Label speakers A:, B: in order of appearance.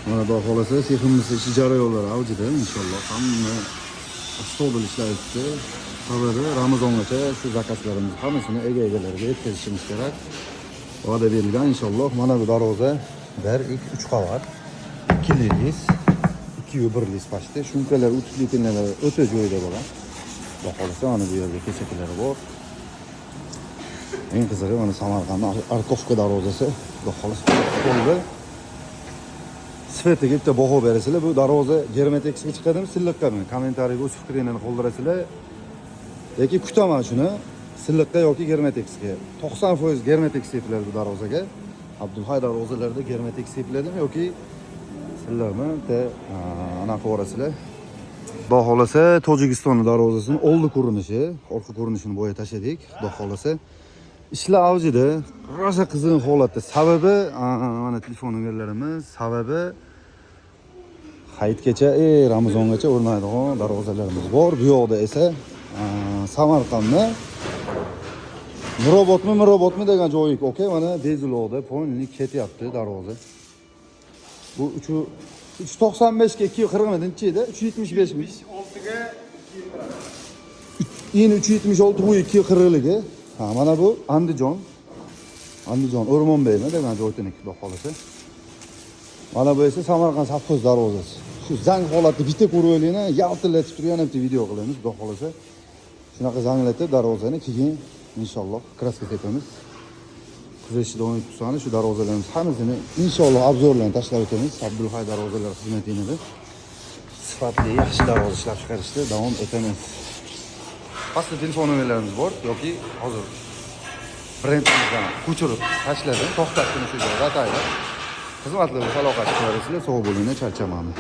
A: Mana xudo xolasa seximiz ish jarayonlari avjida inshaalloh. Hamma avtomobil ishlayapti. Xabari Ramazongacha shu zakazlarimiz hammasini egalariga yetkazishimiz kerak. Va'da berilgan inshaalloh. Mana bu darvoza 1, 2, 3 qavat. 2 lis, 2 lis pastda. Shunkalar, utilitinalar o'ta joyida bo'lgan. Xudo xolasa mana bu yerda kechaklari bor. Eng qizig'i mana Samarqand Arkovka darvozasi. Xudo xolasa qo'lda sifatiga bitta baho berasizlar. Bu darvoza Germetexga chiqadimi, silliqqami? Kommentariyga o'z fikringizni qoldirasizlar. Yoki kutaman shuni, silliqqa yoki Germetexga. 90% Germetex sepiladi bu darvozaga. Abdulhay darvozalarida Germetex sepiladimi yoki silliqmi? Bitta anaqa ko'rasizlar. Xudo xolasa Tojikiston darvozasining oldi ko'rinishi, orqa ko'rinishini bo'ya tashladik. Xudo xolasa ishlar avjida, rosa qizg'in holatda. Sababi mana telefon nomerlarimiz, sababi hayitgacha, Ramazongacha o'rnaydigan darvozalarimiz bor. Bu yoqda esa Samarqandni Mirobodmi degan joyi, okey, mana Bezilovda polni ketyapti darvoza. Bu 395 ga 240-chi-da, 375 mi?
B: 6ga 240.
A: Endi 376 bu 240ligi. Ha, mana bu Andijon O'rmonbeymi degan joytiniki xudo xolasa. Mana bu esa Samarqand Savxoz darvozasi. Shu zang holatda bitta ko'rib olaylik, yaltillatib turgan bitta video qilamiz xudo xolasa. Shunaqa zanglatib darvozani keyin inshaalloh kraska sepamiz. Kuzatishda davom etib tursangiz, shu darvozalarimiz hammasini inshaalloh obzorlarni tashlab o'tamiz. Abdulhay darvozalar xizmatida sifatli, yaxshi darvoza ishlab chiqarishda davom etamiz. Pastda telefon nomerlarimiz bor yoki hozir brendimizdan ko'chirib tashladim, to'xtatdim shu joyda ataylab. Xizmatlarga aloqa qilasizlar, sog' bo'linglar, charchamaman.